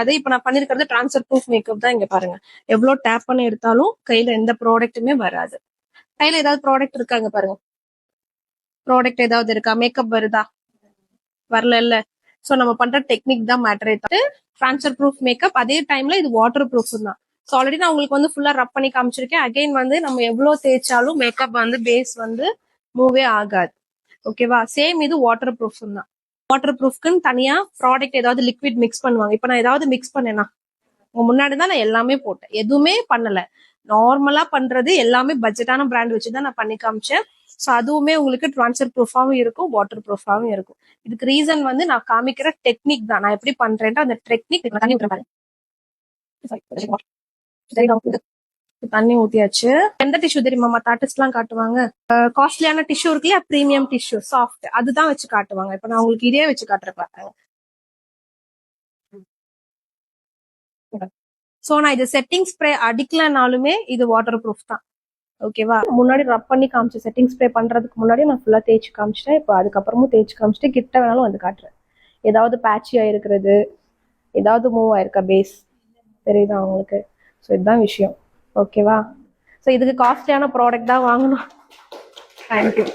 அதே இப்ப நான் பண்ணிருக்கிறது ட்ரான்ஸ்ஃபர் ப்ரூஃப் மேக்கப் தான். இங்க பாருங்க எவ்வளவு டேப் பண்ணி எடுத்தாலும் கையில எந்த ப்ராடக்ட்டுமே வராது. கையில ஏதாவது ப்ராடக்ட் இருக்காங்க பாருங்க, ப்ராடக்ட் ஏதாவது இருக்கா, மேக்கப் வருதா, வரல இல்ல. சோ நம்ம பண்ற டெக்னிக் தான் மேட்டரே. ட்ரான்ஸ்ஃபர் ப்ரூஃப் மேக்கப் அதே டைம்ல இது வாட்டர் ப்ரூஃப் தான். ஸோ ஆல்ரெடி நான் உங்களுக்கு வந்து ஃபுல்லா ரப் பண்ணி காமிச்சிருக்கேன். அகைன் வந்து நம்ம எவ்வளவு தேய்ச்சாலும் மேக்கப் வந்து பேஸ் வந்து மூவே ஆகாது. ஓகேவா? சேம் இது வாட்டர் ப்ரூஃப் தான். வாட்டர் ப்ரூஃப்க்குன்னு தனியா ப்ராடக்ட் ஏதாவது லிக்விட் மிக்ஸ் பண்ணுவாங்க. இப்ப நான் ஏதாவது மிக்ஸ் பண்ணேன்னா உங்க முன்னாடி தான் நான் எல்லாமே போட்டேன், எதுவுமே பண்ணல. நார்மலா பண்றது எல்லாமே பட்ஜெட்டான பிராண்ட் வச்சுதான் நான் பண்ணி காமிச்சேன். ஸோ அதுவுமே உங்களுக்கு ட்ரான்ஸ்ஃபர் ப்ரூஃபாவும் இருக்கும், வாட்டர் ப்ரூஃபாவும் இருக்கும். இதுக்கு ரீசன் வந்து நான் காமிக்கிற டெக்னிக் தான். நான் எப்படி பண்றேன்ட்டு அந்த டெக்னிக் தண்ணி ஊத்துற பாரு. தண்ணி ஊத்தியாச்சு. எந்த டிஷ்யூ தெரியுமா மத்த ஆர்டிஸ்ட் எல்லாம் காட்டுவாங்க? காஸ்ட்லியான டிஷ்யூ இருக்குல்ல, பிரீமியம் டிஷ்யூ சாஃப்ட், அதுதான் வச்சு காட்டுவாங்க. இப்ப நான் உங்களுக்கு இதே வச்சு காட்டுறேன் பாருங்க. சோ நான் இது செட்டிங் ஸ்ப்ரே அடிக்கலனாலுமே இது வாட்டர் ப்ரூஃப் தான். ஓகேவா? முன்னாடி ரப் பண்ணி காமிச்சு செட்டிங் ஸ்ப்ரே பண்றதுக்கு முன்னாடி நான் ஃபுல்லா தேய்ச்சி காமிச்சிட்டேன். இப்போ அதுக்கப்புறமும் தேய்ச்சி காமிச்சிட்டு கிட்ட வேணாலும் வந்து காட்டுறேன். ஏதாவது பேட்சி ஆயிருக்கிறது, ஏதாவது மூவ் ஆயிருக்கா பேஸ் தெரியுதா உங்களுக்கு? ஸோ இதுதான் விஷயம். ஓகேவா? ஸோ இதுக்கு காஸ்ட்லியான ப்ராடக்ட் தான் வாங்கணும். தேங்க்யூ.